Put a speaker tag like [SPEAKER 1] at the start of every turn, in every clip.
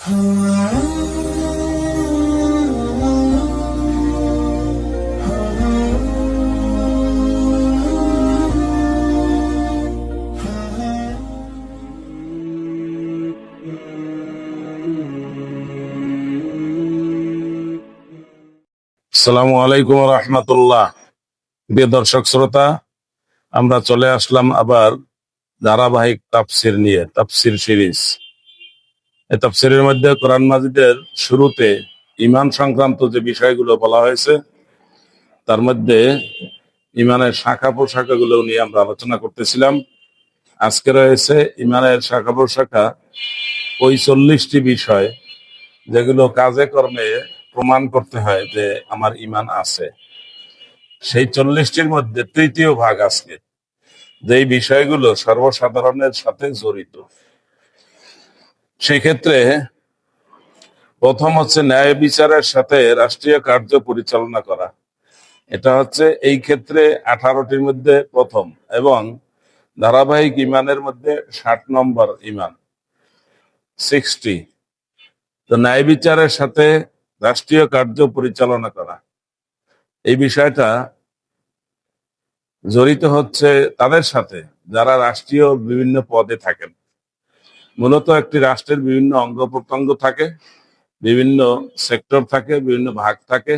[SPEAKER 1] আসসালামু আলাইকুম রহমতুল্লাহ। প্রিয় দর্শক শ্রোতা, আমরা চলে আসলাম আবার ধারাবাহিক তাফসির নিয়ে, তাফসির সিরিজ। এই তাফসিরের মধ্যে কোরআন মাজিদের শুরুতে ঈমান সংক্রান্ত যে বিষয়গুলো বলা হয়েছে, তার মধ্যে ঈমানের শাখা প্রশাখাগুলো নিয়ে আমরা আলোচনা করতেছিলাম। আজকে রয়েছে ঈমানের শাখা প্রশাখা ওই 40টি বিষয় যেগুলো কাজে কর্মে প্রমাণ করতে হয় যে আমার ঈমান আছে। সেই 40টির মধ্যে তৃতীয় ভাগ আজকে, যেই বিষয়গুলো সর্বসাধারণের সাথে জড়িত। সেক্ষেত্রে প্রথম হচ্ছে ন্যায় বিচারের সাথে রাষ্ট্রীয় কার্য পরিচালনা করা। এটা হচ্ছে এই ক্ষেত্রে 18টির মধ্যে প্রথম এবং ধারাবাহিক ঈমানের মধ্যে 60 নম্বর ঈমান, 60। তো ন্যায় বিচারের সাথে রাষ্ট্রীয় কার্য পরিচালনা করা, এই বিষয়টা জড়িত হচ্ছে তাদের সাথে যারা রাষ্ট্রীয় বিভিন্ন পদে থাকেন। মূলত একটি রাষ্ট্রের বিভিন্ন অঙ্গ প্রত্যঙ্গ থাকে, বিভিন্ন সেক্টর থাকে, বিভিন্ন ভাগ থাকে।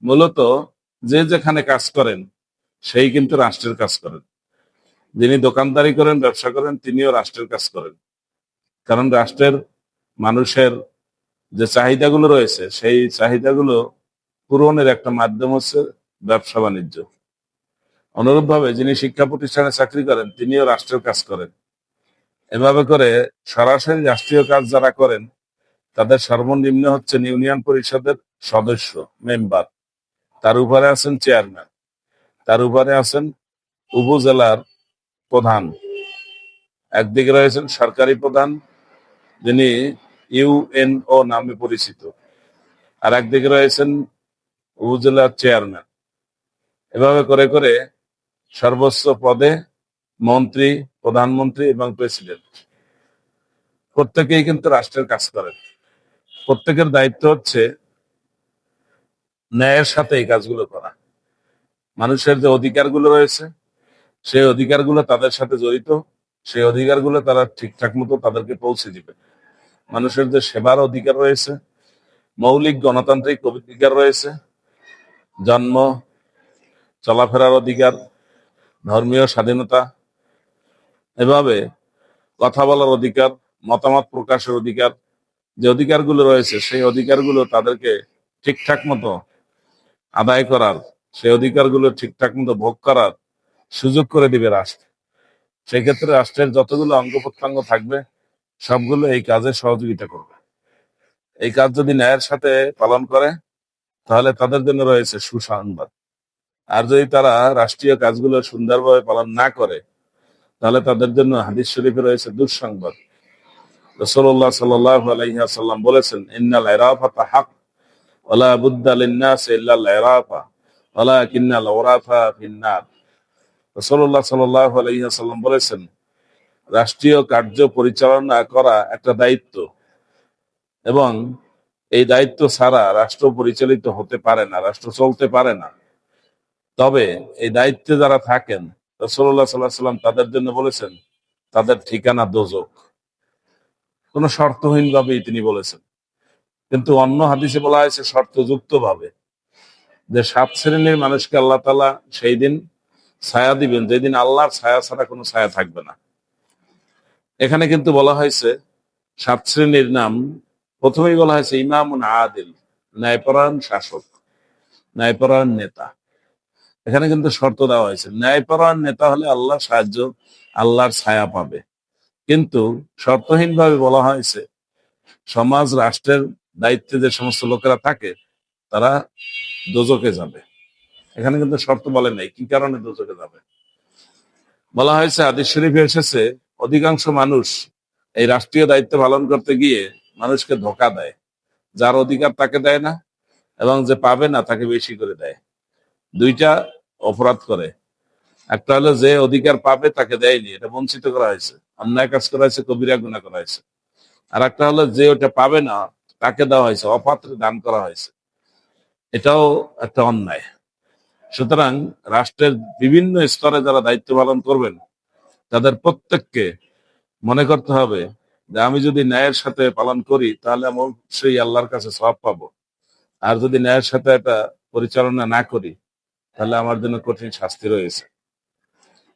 [SPEAKER 1] মূলত যে যেখানে কাজ করেন সেই কিন্তু রাষ্ট্রের কাজ করেন। যিনি দোকানদারি করেন, ব্যবসা করেন, তিনিও রাষ্ট্রের কাজ করেন। কারণ রাষ্ট্রের মানুষের যে চাহিদাগুলো রয়েছে সেই চাহিদাগুলো পূরণের একটা মাধ্যম হচ্ছে ব্যবসা বাণিজ্য। অনুরূপভাবে যিনি শিক্ষা প্রতিষ্ঠানে চাকরি করেন তিনিও রাষ্ট্রের কাজ করেন। এভাবে করে সরাসরি রাষ্ট্রীয় কাজ যারা করেন তাদের সর্বনিম্ন হচ্ছেন ইউনিয়ন পরিষদের সদস্য, মেম্বার। তার উপরে আছেন চেয়ারম্যান, তার উপরে আছেন উপজেলার প্রধান। একদিকে রয়েছেন সরকারি প্রধান, যিনি ইউএনও নামে পরিচিত, আর একদিকে রয়েছেন উপজেলার চেয়ারম্যান। এভাবে করে করে সর্বোচ্চ পদে মন্ত্রী, প্রধানমন্ত্রী এবং প্রেসিডেন্ট প্রত্যেকেই কিন্তু রাষ্ট্রের কাজ করেন। প্রত্যেকের দায়িত্ব হচ্ছে ন্যায়ের সাথে এই কাজগুলো করা। মানুষের যে অধিকারগুলো রয়েছে সেই অধিকারগুলো তাদের সাথে জড়িত, সেই অধিকারগুলো তারা ঠিকঠাক মতো তাদেরকে পৌঁছে দিবে। মানুষের যে সেবার অধিকার রয়েছে, মৌলিক গণতান্ত্রিক অধিকার রয়েছে, জন্ম, চলাফেরার অধিকার, ধর্মীয় স্বাধীনতা, এভাবে কথা বলার অধিকার, মতামত প্রকাশের অধিকার, যে অধিকারগুলো রয়েছে সেই অধিকারগুলো তাদেরকে ঠিকঠাক মতো আদায় করার, সেই অধিকারগুলো ঠিকঠাক মতো ভোগ করার সুযোগ করে দিবে রাষ্ট্র। সেক্ষেত্রে রাষ্ট্রের যতগুলো অঙ্গ প্রত্যঙ্গ থাকবে সবগুলো এই কাজে সহযোগিতা করবে। এই কাজ যদি ন্যায়ের সাথে পালন করে তাহলে তাদের জন্য রয়েছে সুসংবাদ। আর যদি তারা রাষ্ট্রীয় কাজগুলো সুন্দরভাবে পালন না করে তাহলে তাদের জন্য হাদিস শরীফে রয়েছে দুঃসংবাদ। রাসূলুল্লাহ সাল্লাল্লাহু আলাইহি ওয়াসাল্লাম বলেছেন, ইন্নাল ইরাফাতা হক ওয়ালা বুদ্দা লিন-নাস ইল্লাল ইরাফা ওয়ালাকিন্নাল উরাফা ফিন-নার। রাসূলুল্লাহ সাল্লাল্লাহু আলাইহি ওয়াসাল্লাম বলেছেন, রাষ্ট্রীয় কার্য পরিচালনা করা একটা দায়িত্ব এবং এই দায়িত্ব ছাড়া রাষ্ট্র পরিচালিত হতে পারে না, রাষ্ট্র চলতে পারে না। তবে এই দায়িত্বে যারা থাকেন, রাসূলুল্লাহ সাল্লাল্লাহু আলাইহি ওয়াসাল্লাম তাদের জন্য বলেছেন তাদের ঠিকানা দোজখ। কোনো শর্তহীন ভাবেই তিনি বলেছেন। কিন্তু অন্য হাদিসে বলা হয়েছে শর্তযুক্ত ভাবে, যে 7 শ্রেণীর মানুষকে আল্লাহ তাআলা সেই দিন ছায়া দিবেন যেদিন আল্লাহর ছায়া ছাড়া কোনো ছায়া থাকবে না। এখানে কিন্তু বলা হয়েছে 7 শ্রেণীর নাম। প্রথমেই বলা হয়েছে ইমামুন আদিল, ন্যায়পরায়ণ শাসক, ন্যায়পরায়ণ নেতা। এখানে কিন্তু শর্ত দেওয়া হয়েছে, ন্যায়পরায়ণ নেতা হলে আল্লাহর সাহায্য, আল্লাহর ছায়া পাবে। কিন্তু শর্তহীন ভাবে বলা হয়েছে সমাজ রাষ্ট্রের দায়িত্বে যে সমস্ত লোকেরা থাকে তারা দোজখে যাবে। এখানে কিন্তু শর্ত বলে নাই কি কারণে দোজখে যাবে। বলা হয়েছে, হাদিস শরীফে এসেছে, অধিকাংশ মানুষ এই রাষ্ট্রীয় দায়িত্ব পালন করতে গিয়ে মানুষকে ধোঁকা দেয়। যার অধিকার তাকে দেয় না এবং যে পাবে না তাকে বেশি করে দেয়। দুইটা অপরাধ করে। একটা হলো যে অধিকার পাবে তাকে দেয়নি, এটা বঞ্চিত করা হয়েছে, অন্যায় কাজ করা হয়েছে, কবিরা গুনাহ করা হয়েছে। আর একটা হলো যে ওটা পাবে না তাকে দেওয়া হয়েছে, অপাত্রে দান করা হয়েছে, এটাও একটা অন্যায়। সুতরাং রাষ্ট্রের বিভিন্ন স্তরে যারা দায়িত্ব পালন করবেন তাদের প্রত্যেককে মনে করতে হবে যে আমি যদি ন্যায়ের সাথে পালন করি তাহলে আমি অবশ্যই আল্লাহর কাছে সওয়াব পাবো, আর যদি ন্যায়ের সাথে এটা পরিচালনা না করি তাহলে আমার জন্য কঠিন শাস্তি রয়েছে।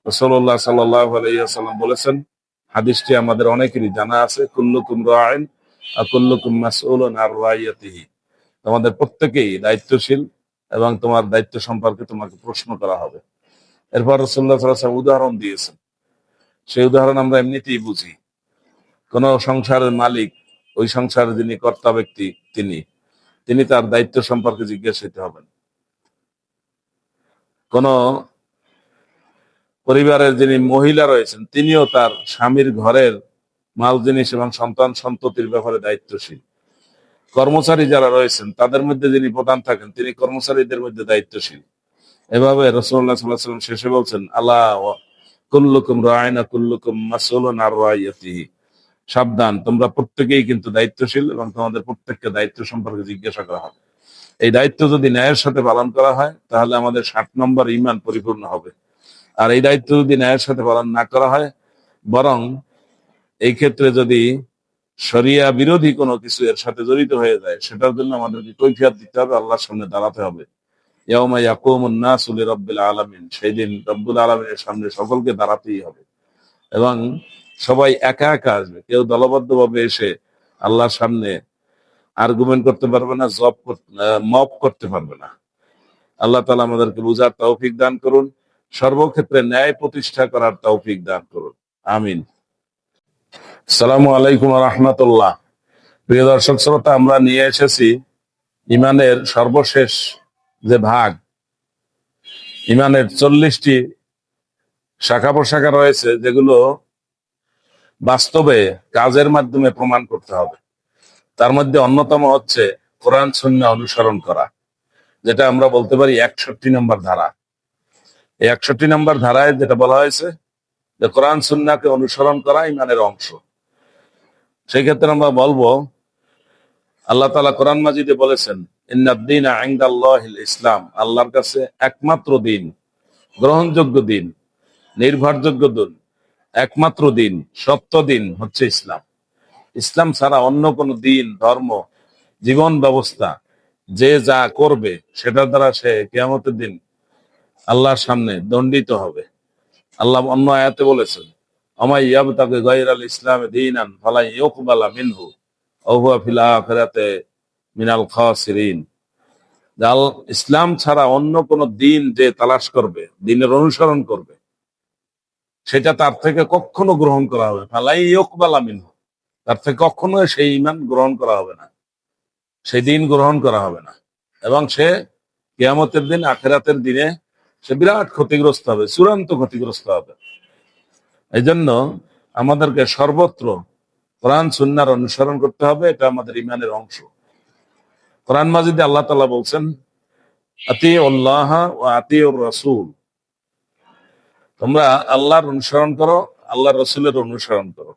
[SPEAKER 1] রাসূলুল্লাহ সাল্লাল্লাহু আলাইহি ওয়াসাল্লাম বলেছেন, হাদিসটি আমাদের অনেকেরই জানা আছে, কুল্লুকুম রাইন ওয়া কুল্লুকুম মাসউলুন আন রাইয়াতিহি। তোমাদের প্রত্যেকেই দায়িত্বশীল এবং তোমার দায়িত্ব সম্পর্কে তোমাকে প্রশ্ন করা হবে। এরপর রাসূলুল্লাহ সাল্লাল্লাহু আলাইহি ওয়াসাল্লাম উদাহরণ দিয়েছেন, সেই উদাহরণ আমরা এমনিতেই বুঝি। কোন সংসারের মালিক, ওই সংসারের যিনি কর্তা ব্যক্তি, তিনি তিনি তার দায়িত্ব সম্পর্কে জিজ্ঞেস হতে হবেন। কোন পরিবারের যিনি মহিলা রয়েছেন তিনিও তার স্বামীর ঘরের মাল জিনিস এবং সন্তান সন্ততির ব্যাপারে দায়িত্বশীল। কর্মচারী যারা রয়েছেন তাদের মধ্যে যিনি প্রধান থাকেন তিনি কর্মচারীদের মধ্যে দায়িত্বশীল। এভাবে রাসূলুল্লাহ সাল্লাল্লাহু আলাইহি ওয়াসাল্লাম শেষে বলছেন, আলা কুল্লুকুম রাইনা কুল্লুকুম মাসউলুন আন রাইয়াতিহি। সাবধান, তোমরা প্রত্যেকেই কিন্তু দায়িত্বশীল এবং তোমাদের প্রত্যেককে দায়িত্ব সম্পর্কে জিজ্ঞাসা করা হবে। এই দায়িত্ব যদি ন্যায়ের সাথে পালন করা হয় তাহলে আমাদের 60 নম্বর ঈমান পরিপূর্ণ হবে। আর এই দায়িত্ব যদি ন্যায়ের সাথে পালন না করা হয়, বরং এই ক্ষেত্রে যদি শরিয়া বিরোধী কোনো কিছু এর সাথে জড়িত হয়ে যায়, সেটার জন্য আমাদেরকে কৈফিয়ত দিতে হবে, আল্লাহর সামনে দাঁড়াতে হবে। ইয়াউমা ইয়াকুমুন নাসু লিরাব্বিল আলামিন, সেই দিন রব্বুল আলামিনের সামনে সকলকে দাঁড়াতেই হবে এবং সবাই একা একা আসবে, কেউ দলবদ্ধভাবে এসে আল্লাহর সামনে আর্গুমেন্ট করতে পারবে না, মব করতে পারবে না। আল্লাহ তাআলা আমাদেরকে বুঝার তৌফিক দান করুন, সর্বক্ষেত্রে ন্যায় প্রতিষ্ঠা করার তৌফিক দান করুন, আমিন। আসসালামু আলাইকুম ওয়া রাহমাতুল্লাহ। প্রিয় দর্শক শ্রোতা, আমরা নিয়ে এসেছি ইমানের সর্বশেষ যে ভাগ, ইমানের 40টি শাখা প্রশাখা রয়েছে যেগুলো বাস্তবে কাজের মাধ্যমে প্রমাণ করতে হবে। তার মধ্যে অন্যতম হচ্ছে কোরআন সুন্নাহ অনুসরণ করা, যেটা আমরা বলতে পারি 61 নম্বর ধারা। এই 61 নম্বর ধারায় যেটা বলা হয়েছে যে কোরআন সুন্নাহকে অনুসরণ করা ইমানের অংশ। সেই ক্ষেত্রে আমরা বলবো, আল্লাহ তাআলা কোরআন মাজিদে বলেছেন, ইন্নাদ-দীনা ইনদাল্লাহিল ইসলাম, আল্লাহর কাছে একমাত্র দিন, গ্রহণযোগ্য দিন, নির্ভরযোগ্য দিন, একমাত্র দিন, সত্য দিন হচ্ছে ইসলাম। ইসলাম ছাড়া অন্য কোনো দিন, ধর্ম, জীবন ব্যবস্থা যে যা করবে সেটার দ্বারা সে কিয়ামতের দিন আল্লাহর সামনে দণ্ডিত হবে। আল্লাহ অন্য আয়াতে বলেছেন, আমায় ইয়াবতাগি গায়রাল ইসলামে দীনান ফালা ইউকবালা মিনহু ওয়া হুয়া ফিল আখিরাতি মিনাল খাসিরিন। ইসলাম ছাড়া অন্য কোন দিন যে তালাশ করবে, দিনের অনুসরণ করবে, সেটা তার থেকে কখনো গ্রহণ করা হবে ফালা ইউকবালা মিনহু, তার থেকে কখনো সেই ঈমান গ্রহণ করা হবে না, সেই দিন গ্রহণ করা হবে না, এবং সে কিয়ামতের দিন, আখিরাতের দিনে সে বিরাট ক্ষতিগ্রস্ত হবে, চূড়ান্ত ক্ষতিগ্রস্ত হবে। এই জন্য আমাদেরকে সর্বত্র কোরআন সুন্নাহর অনুসরণ করতে হবে, এটা আমাদের ইমানের অংশ। কোরআন মাজিদে আল্লাহ তাআলা বলছেন, আতিউল্লাহ ওয়া আতিউর রাসূল, তোমরা আল্লাহর অনুসরণ করো, আল্লাহর রাসূলের অনুসরণ করো।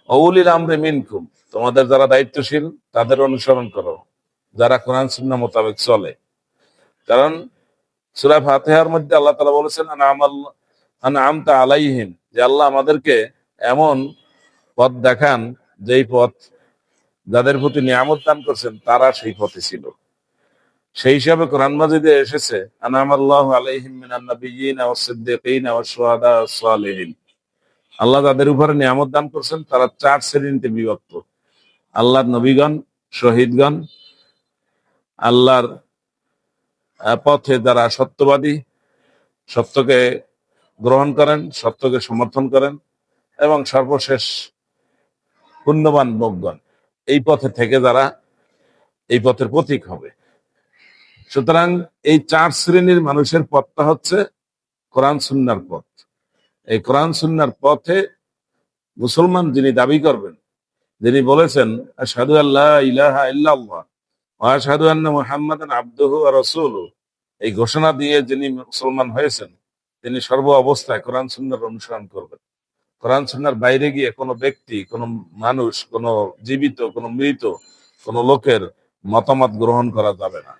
[SPEAKER 1] উলিল আমরি মিনকুম, তোমাদের যারা দায়িত্বশীল তাদের অনুসরণ করো, যারা কোরআন সুন্নাহ মোতাবেক চলে। কারণ সূরা ফাতিহার মধ্যে আল্লাহ তাআলা বলেছেন, আনআমতা আলাইহিম, যে আল্লাহ আমাদেরকে এমন পথ দেখান যেই পথ যাদের প্রতি নিয়ামত দান করছেন তারা সেই পথে ছিল। সেই হিসাবে কোরআন মাজিদে এসেছে, আনআমাল্লাহু আলাইহিম মিনান নাবিয়্যিনা ওয়াস সিদ্দীকিনা ওয়াশ শুহাদা ওয়াস সালিহিন, আল্লাহ যাদের উপরে নিয়ামত দান করছেন তারা 4 শ্রেণীতে বিভক্ত: আল্লাহর নবীগণ, শহীদগণ, আল্লাহর পথে যারা সত্যবাদী, সত্যকে গ্রহণ করেন, সত্যকে সমর্থন করেন, এবং সর্বশেষ পুণ্যবান লোকগণ, এই পথে থেকে যারা এই পথের পথিক হবে। সুতরাং এই 4 শ্রেণীর মানুষের পথটা হচ্ছে কোরআন সুন্নাহর পথ। এই কোরআন সুন্নাহর পথে মুসলমান যিনি দাবি করবেন, যিনি বলেছেন আশহাদু আল্লা ইলাহা ইল্লাল্লাহ ওয়া আশহাদু আন্না মুহাম্মাদান আবদুহু ওয়া রাসূলুহু, এই ঘোষণা দিয়ে যিনি মুসলমান হয়েছেন তিনি সর্ব অবস্থায় কোরআন সুন্নাহর অনুসরণ করবেন। কোরআন সুন্নাহর বাইরে গিয়ে কোনো ব্যক্তি, কোনো মানুষ, কোনো জীবিত, কোনো মৃত, কোনো লোকের মতামত গ্রহণ করা যাবে না।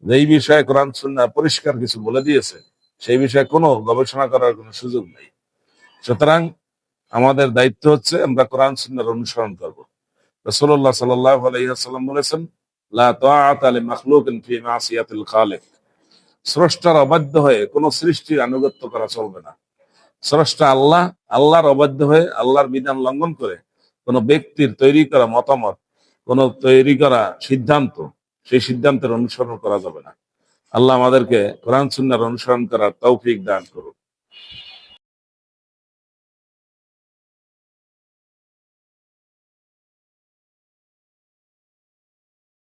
[SPEAKER 1] যেই বিষয়ে কোরআন সুন্নাহ পরিষ্কার কিছু বলে দিয়েছে সেই বিষয়ে কোনো গবেষণা করার কোনো সুযোগ নেই। সুতরাং আমাদের দায়িত্ব হচ্ছে আমরা কোরআন সুন্নাহর অনুসরণ করব। রাসূলুল্লাহ সাল্লাল্লাহু আলাইহি ওয়াসাল্লাম বলেছেন, লা তাআতা লিমাখলুকিন ফি মাসিয়াতিল খালিক। স্রষ্টার অবাধ্য হয়ে কোন সৃষ্টির আনুগত্য করা চলবে না। স্রষ্টা আল্লাহ, আল্লাহর অবাধ্য হয়ে আল্লাহর বিধান লঙ্ঘন করে কোন ব্যক্তির তৈরি করা মতামত, কোন তৈরি করা সিদ্ধান্ত, সেই সিদ্ধান্তের অনুসরণ করা যাবে না। আল্লাহ আমাদেরকে কোরআন সুন্নাহর অনুসরণ করার তৌফিক দান করুন।